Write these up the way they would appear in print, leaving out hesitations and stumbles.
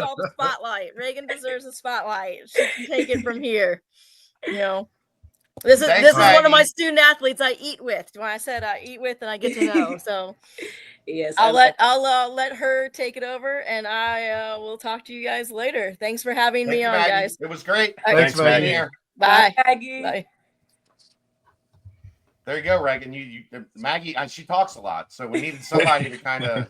all the spotlight. Reagan deserves the spotlight. She can take it from here. You know, this is one of my student athletes I eat with. When I said I eat with and I get to know, so yes, I'll let her take it over, and I will talk to you guys later. Thanks for having me on, guys. It was great. Thanks, Maggie. Here. Bye. Maggie. Bye. There you go, Reagan. You Maggie, she talks a lot, so we needed somebody to kind of.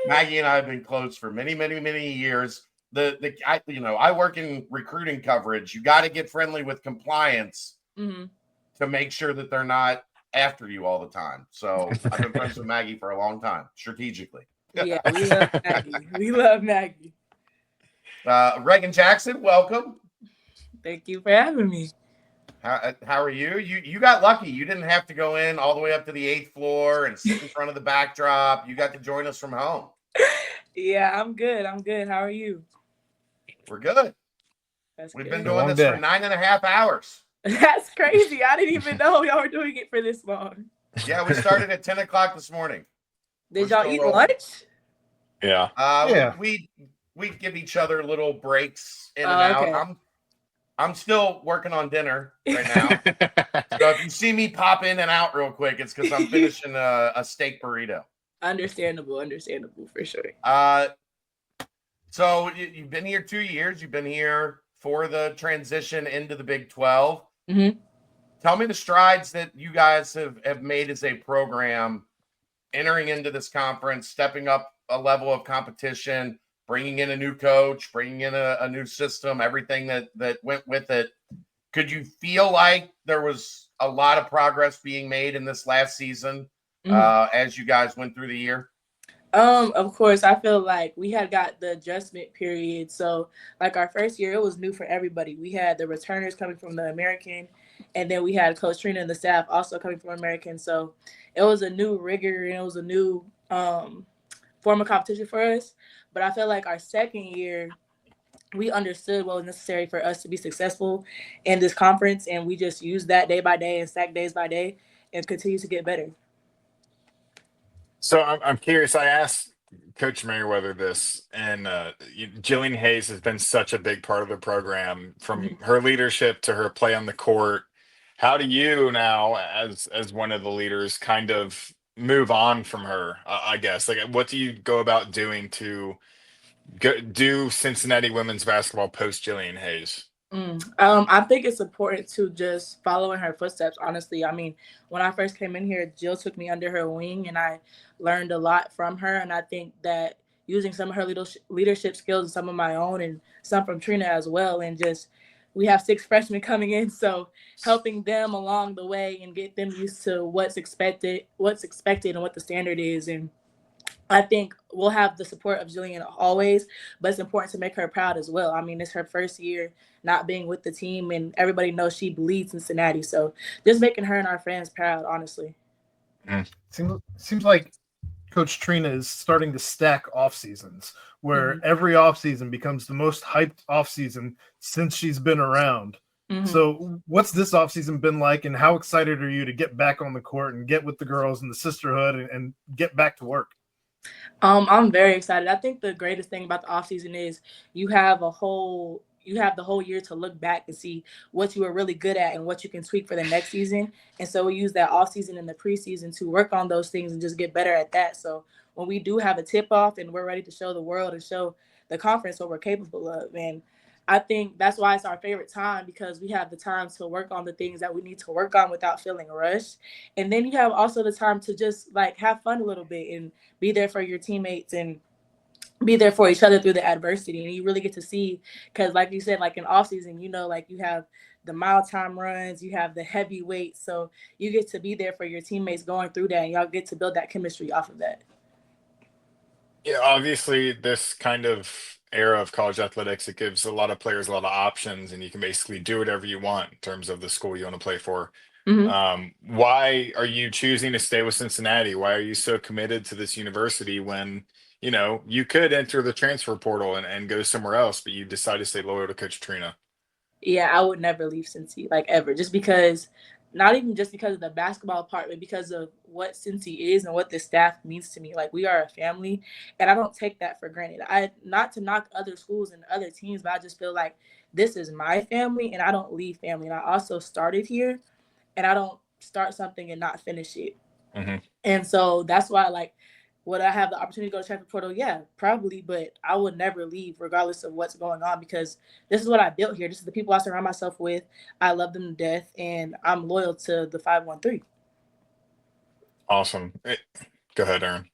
Maggie and I have been close for many, many, many years. I work in recruiting coverage. You got to get friendly with compliance to make sure that they're not after you all the time. So I've been friends with Maggie for a long time, strategically. Yeah, we love Maggie. We love Maggie. Reagan Jackson, welcome. Thank you for having me. How are you? You got lucky. You didn't have to go in all the way up to the 8th floor and sit in front of the backdrop. You got to join us from home. Yeah, I'm good. How are you? We're good. We've been doing this for 9.5 hours. That's crazy. I didn't even know y'all were doing it for this long. Yeah, we started at 10 o'clock this morning. Did y'all eat lunch? Yeah. We give each other little breaks in and out. Okay. I'm still working on dinner right now. So if you see me pop in and out real quick, it's because I'm finishing a steak burrito. Understandable for sure. So you've been here 2 years. You've been here for the transition into the Big 12. Mm-hmm. Tell me the strides that you guys have made as a program, entering into this conference, stepping up a level of competition, bringing in a new coach, bringing in a new system, everything that went with it. Could you feel like there was a lot of progress being made in this last season as you guys went through the year? Of course, I feel like we had got the adjustment period. So like our first year, it was new for everybody. We had the returners coming from the American, and then we had Coach Trina and the staff also coming from American. So it was a new rigor and it was a new form of competition for us. But I feel like our second year, we understood what was necessary for us to be successful in this conference, and we just used that day by day and stacked days by day and continue to get better. So I'm curious. I asked Coach Merriweather this, and Jillian Hayes has been such a big part of the program, from her leadership to her play on the court. How do you now, as one of the leaders, kind of move on from her? I guess, like, what do you go about doing to do Cincinnati women's basketball post Jillian Hayes? I think it's important to just follow in her footsteps, honestly. I mean, when I first came in here, Jill took me under her wing and I learned a lot from her. And I think that using some of her leadership skills and some of my own and some from Trina as well, and just we have 6 freshmen coming in, so helping them along the way and get them used to what's expected and what the standard is. And I think we'll have the support of Jillian always, but it's important to make her proud as well. I mean, it's her first year not being with the team, and everybody knows she bleeds Cincinnati. So just making her and our fans proud, honestly. Seems like Coach Trina is starting to stack off seasons, where every off season becomes the most hyped off season since she's been around. So what's this off season been like, and how excited are you to get back on the court and get with the girls and the sisterhood and get back to work? I'm very excited. I think the greatest thing about the off season is you have the whole year to look back and see what you were really good at and what you can tweak for the next season. And so we use that off season and the preseason to work on those things and just get better at that. So when we do have a tip off and we're ready to show the world and show the conference what we're capable of, and I think that's why it's our favorite time, because we have the time to work on the things that we need to work on without feeling rushed. And then you have also the time to just like have fun a little bit and be there for your teammates and be there for each other through the adversity. And you really get to see, because like you said, like in off season, like you have the mile time runs, you have the heavy weights. So you get to be there for your teammates going through that, and y'all get to build that chemistry off of that. Yeah, obviously this kind of era of college athletics, it gives a lot of players a lot of options, and you can basically do whatever you want in terms of the school you want to play for. Why are you choosing to stay with Cincinnati? Why are you so committed to this university when, you could enter the transfer portal and go somewhere else, but you decide to stay loyal to Coach Trina? Yeah, I would never leave Cincy, like ever, just because not even just because of the basketball part, but because of what Cincy is and what the staff means to me. Like, we are a family, and I don't take that for granted. Not to knock other schools and other teams, but I just feel like this is my family, and I don't leave family. And I also started here, and I don't start something and not finish it. Mm-hmm. And so that's why, like, would I have the opportunity to go to transfer portal? Yeah, probably, but I would never leave regardless of what's going on, because this is what I built here. This is the people I surround myself with. I love them to death, and I'm loyal to the 513. Awesome. Go ahead, Aaron.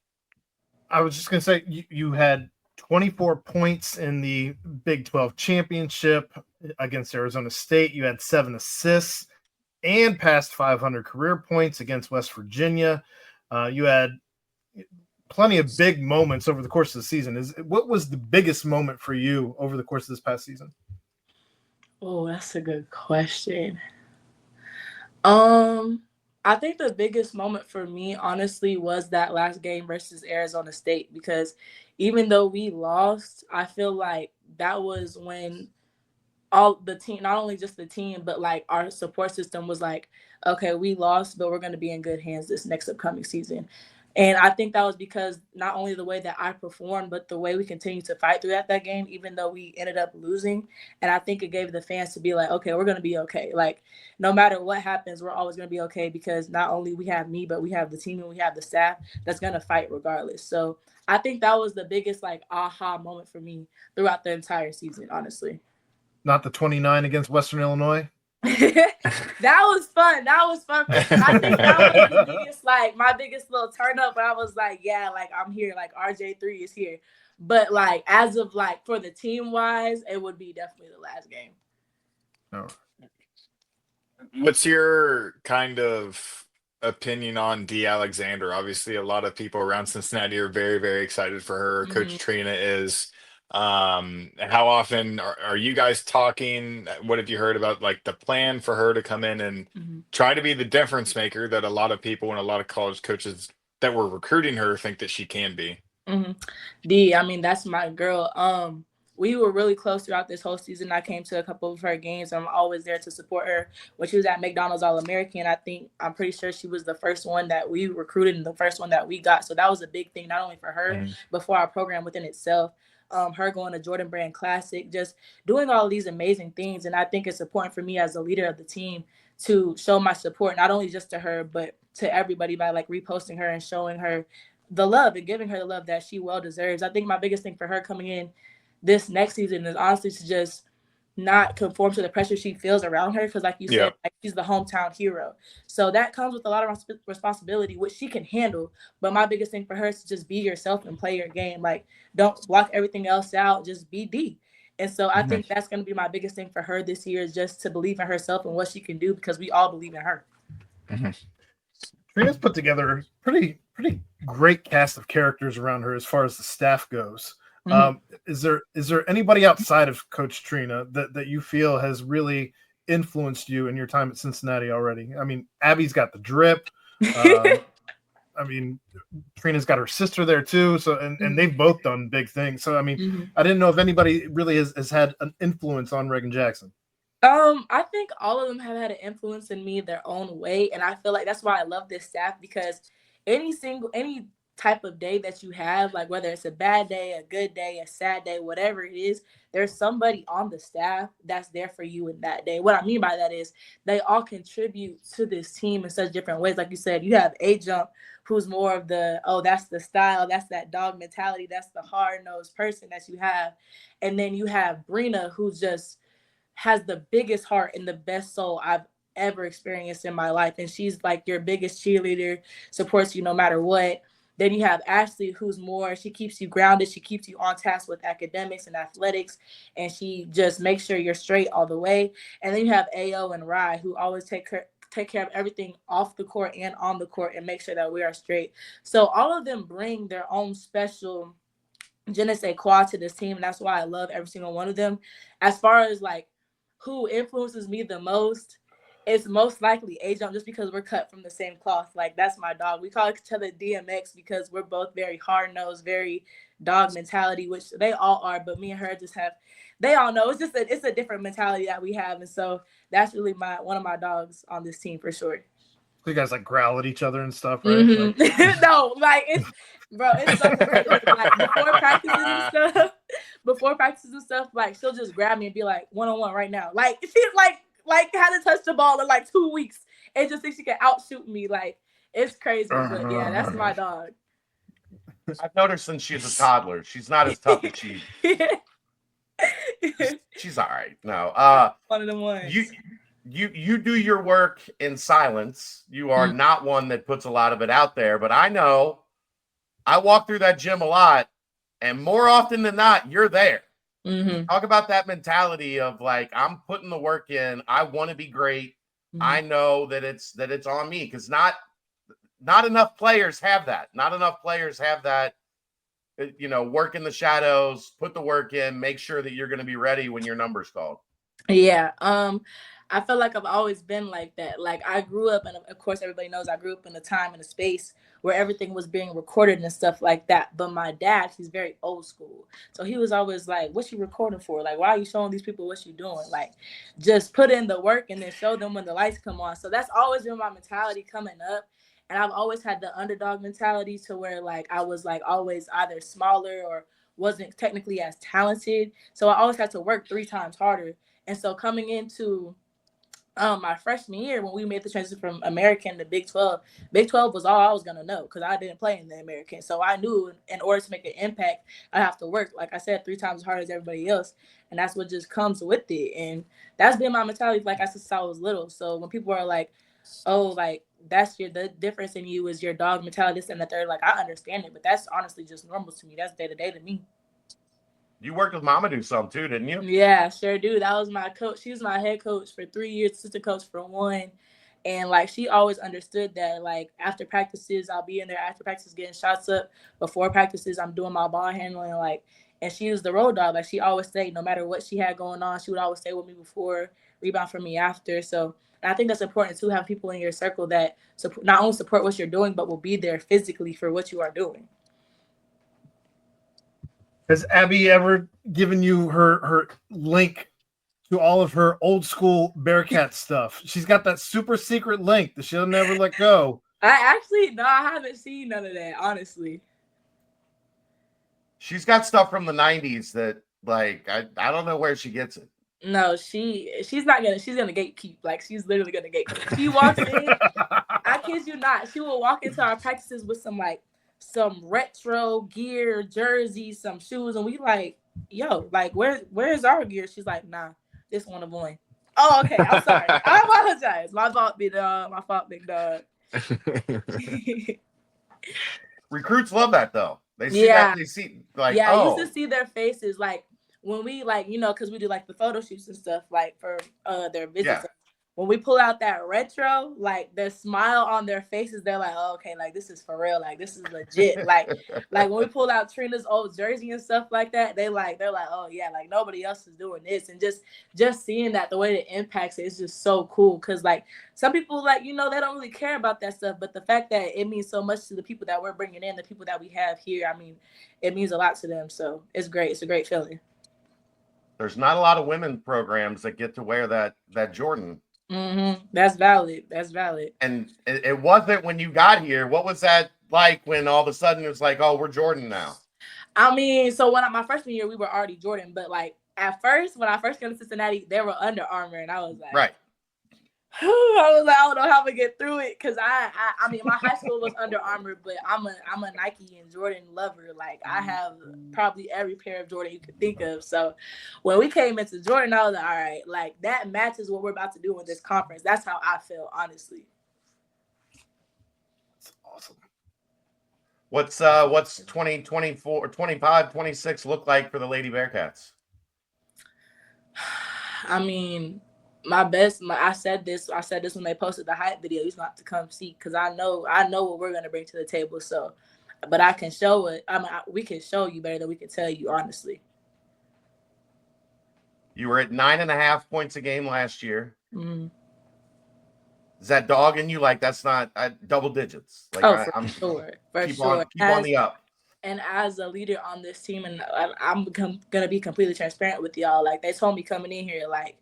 I was just going to say, you had 24 points in the Big 12 championship against Arizona State. You had 7 assists and passed 500 career points against West Virginia. You had plenty of big moments over the course of the season. What was the biggest moment for you over the course of this past season? Oh, that's a good question. I think the biggest moment for me, honestly, was that last game versus Arizona State, because even though we lost, I feel like that was when all the team, not only just the team, but like our support system was like, okay, we lost, but we're going to be in good hands this next upcoming season. And I think that was because not only the way that I performed, but the way we continued to fight throughout that game, even though we ended up losing. And I think it gave the fans to be like, okay, we're going to be okay. Like, no matter what happens, we're always going to be okay, because not only we have me, but we have the team and we have the staff that's going to fight regardless. So I think that was the biggest, like, aha moment for me throughout the entire season, honestly. Not the 29 against Western Illinois? That was fun. That was fun. I think that was the biggest, like, my biggest little turn up. But I was like, yeah, like, I'm here. Like, RJ3 is here. But, like, as of, like, for the team wise, it would be definitely the last game. Oh. What's your kind of opinion on Dee Alexander? Obviously, a lot of people around Cincinnati are very, very excited for her. Mm-hmm. Coach Trina is. How often are you guys talking? What have you heard about, like, the plan for her to come in and try to be the difference maker that a lot of people and a lot of college coaches that were recruiting her think that she can be? Dee, I mean, that's my girl. We were really close throughout this whole season. I came to a couple of her games. I'm always there to support her. When she was at McDonald's All-American, I'm pretty sure she was the first one that we recruited and the first one that we got. So that was a big thing, not only for her, but for our program within itself. Her going to Jordan Brand Classic, just doing all of these amazing things. And I think it's important for me as a leader of the team to show my support, not only just to her, but to everybody, by like reposting her and showing her the love and giving her the love that she well deserves. I think my biggest thing for her coming in this next season is honestly to just not conform to the pressure she feels around her, because like you said, like, she's the hometown hero. So that comes with a lot of responsibility, which she can handle. But my biggest thing for her is to just be yourself and play your game. Like, don't block everything else out, just be Dee. And so I think that's going to be my biggest thing for her this year, is just to believe in herself and what she can do, because we all believe in her. Trina's put together a pretty great cast of characters around her as far as the staff goes. Is there anybody outside of Coach Trina that you feel has really influenced you in your time at Cincinnati already? I mean, Abby's got the drip. I mean, Trina's got her sister there too. So and they've both done big things. So I mean, I didn't know if anybody really has had an influence on Reagan Jackson. I think all of them have had an influence in me their own way, and I feel like that's why I love this staff, because any type of day that you have, like whether it's a bad day, a good day, a sad day, whatever it is, there's somebody on the staff that's there for you in that day. What I mean by that is they all contribute to this team in such different ways. Like you said, you have A-Jump, who's more of the, oh, that's the style, that's that dog mentality, that's the hard-nosed person that you have. And then you have Brina, who just has the biggest heart and the best soul I've ever experienced in my life. And she's like your biggest cheerleader, supports you no matter what. Then you have Ashley, who's more, she keeps you grounded. She keeps you on task with academics and athletics, and she just makes sure you're straight all the way. And then you have AO and Rye, who always take care of everything off the court and on the court and make sure that we are straight. So all of them bring their own special je ne sais quoi to this team, and that's why I love every single one of them. As far as like who influences me the most, it's most likely A-Jump, just because we're cut from the same cloth. Like, that's my dog. We call each other DMX because we're both very hard-nosed, very dog mentality, which they all are, but me and her just have, they all know it's just it's a different mentality that we have. And so that's really one of my dogs on this team for sure. So you guys like growl at each other and stuff, right? Mm-hmm. Like... No, like it's so ridiculous. Like before practices and stuff, like she'll just grab me and be like, one-on-one right now. Like she like hadn't touched the ball in like 2 weeks and just think she can outshoot me. Like it's crazy. But yeah, that's my dog. I've noticed since she's a toddler, she's not as tough as she's all right. No, one of them ones. You do your work in silence. You are not one that puts a lot of it out there, but I know I walk through that gym a lot, and more often than not, you're there. Talk about that mentality of like, I'm putting the work in. I want to be great. I know that it's on me, because not enough players have that. Not enough players have that. You know, work in the shadows, put the work in, make sure that you're going to be ready when your number's called. Yeah. I feel like I've always been like that. Like I grew up, and of course everybody knows I grew up in a time and a space where everything was being recorded and stuff like that. But my dad, he's very old school. So he was always like, what you recording for? Like, why are you showing these people what you doing? Like, just put in the work and then show them when the lights come on. So that's always been my mentality coming up. And I've always had the underdog mentality, to where like I was like always either smaller or wasn't technically as talented. So I always had to work 3 times harder. And so coming into my freshman year, when we made the transition from American to Big 12, Big 12 was all I was going to know, because I didn't play in the American. So I knew in order to make an impact, I have to work, like I said, 3 times as hard as everybody else. And that's what just comes with it. And that's been my mentality, like I said, since I was little. So when people are like, oh, like that's the difference in you is your dog mentality, this and the third, like I understand it, but that's honestly just normal to me. That's day to day to me. You worked with Mamadou some too, didn't you? Yeah, sure do. That was my coach. She was my head coach for 3 years, assistant coach for 1. And like she always understood that, like after practices, I'll be in there after practice getting shots up. Before practices, I'm doing my ball handling. Like, and she was the road dog. Like she always stayed, no matter what she had going on, she would always stay with me before, rebound for me after. So I think that's important to have people in your circle that not only support what you're doing, but will be there physically for what you are doing. Has Abby ever given you her link to all of her old school Bearcat stuff? She's got that super secret link that she'll never let go. I haven't seen none of that, honestly. She's got stuff from the 90s that, like, I don't know where she gets it. No, she's gonna gatekeep. Like she's literally gonna gatekeep. She walks in, I kid you not, she will walk into our practices with some retro gear, jerseys, some shoes, and we like, yo, like where's our gear? She's like, nah, this one of one. Oh, okay, I'm sorry. I apologize. My fault, big dog. My fault, big dog. Recruits love that though. They see that. They see like, I used to see their faces like when we like, you know, because we do like the photo shoots and stuff like for their visits. Yeah. When we pull out that retro, like the smile on their faces, they're like, oh, okay, like this is for real, like this is legit. like when we pull out Trina's old jersey and stuff like that, they're like, oh yeah, like nobody else is doing this. And just seeing that, the way it impacts it is just so cool. Cause like some people, like, you know, they don't really care about that stuff, but the fact that it means so much to the people that we're bringing in, the people that we have here, I mean, it means a lot to them. So it's great. It's a great feeling. There's not a lot of women programs that get to wear that Jordan. Mm-hmm. That's valid. And it wasn't when you got here. What was that like when all of a sudden it was like, oh, we're Jordan now? I mean, so when my freshman year, we were already Jordan, but like at first, when I first came to Cincinnati, they were Under Armour, and I was like, right. I don't know how to get through it, because I mean, my high school was Under Armour, but I'm a Nike and Jordan lover. Like I have probably every pair of Jordan you could think of. So when we came into Jordan, I was like, all right, like that matches what we're about to do in this conference. That's how I feel, honestly. That's awesome. What's 2024 25 26 look like for the Lady Bearcats? I mean, I said this when they posted the hype video. You have to come see, because I know what we're gonna bring to the table. So, but I can show it. I mean, we can show you better than we can tell you, honestly. You were at 9.5 points a game last year. Mm-hmm. Is that dog in you? Like that's not double digits? Like for sure. Keep on the up. And as a leader on this team, and I'm gonna be completely transparent with y'all. Like they told me coming in here, like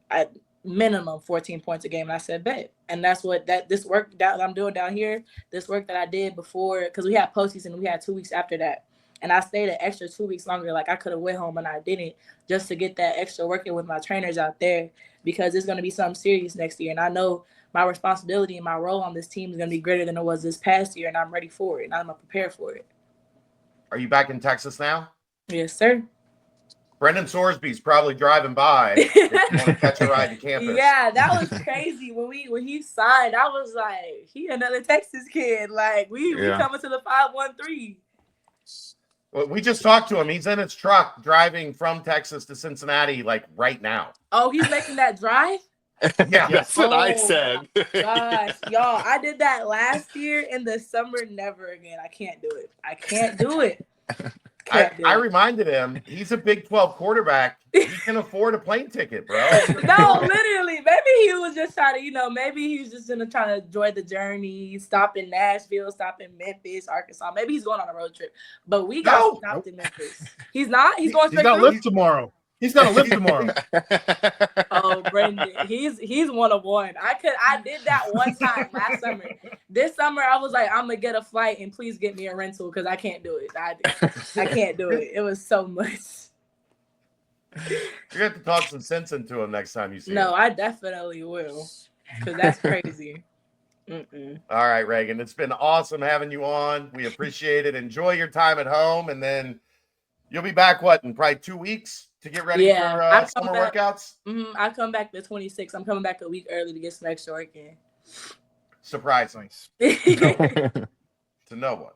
at minimum 14 points a game, and I said bet. And that's what this work that I'm doing down here, this work that I did before, because we had postseason, we had 2 weeks after that, and I stayed an extra 2 weeks longer. Like I could have went home and I didn't, just to get that extra working with my trainers out there, because it's gonna be something serious next year, and I know my responsibility and my role on this team is gonna be greater than it was this past year, and I'm ready for it, and I'm gonna prepare for it. Are you back in Texas now? Yes, sir. Brendan Sorsby's probably driving by if you want to catch a ride to campus. Yeah, that was crazy. When he signed, I was like, he another Texas kid. Like, we coming to the 513. Well, we just talked to him. He's in his truck driving from Texas to Cincinnati, like right now. Oh, he's making that drive? Yeah, that's what I said. Gosh, y'all, I did that last year in the summer. Never again. I can't do it. I can't do it. I reminded him he's a Big 12 quarterback. He can afford a plane ticket, bro. No, literally. Maybe he was just trying to, maybe he was just trying to enjoy the journey, stop in Nashville, stop in Memphis, Arkansas. Maybe he's going on a road trip. But we got stopped in Memphis. He's not? He's going straight He's got through? lift tomorrow. He's got a lift tomorrow. Oh, Brendan, he's one of one. I did that one time last summer. This summer, I was like, I'm gonna get a flight and please get me a rental because I can't do it. I can't do it. It was so much. You have to talk some sense into him next time you see him. No, I definitely will, because that's crazy. Mm-mm. All right, Reagan, it's been awesome having you on. We appreciate it. Enjoy your time at home, and then you'll be back in probably 2 weeks to get ready for summer workouts. I come back the 26th. I'm coming back a week early to get some extra work in. Surprise. Nice. To no one.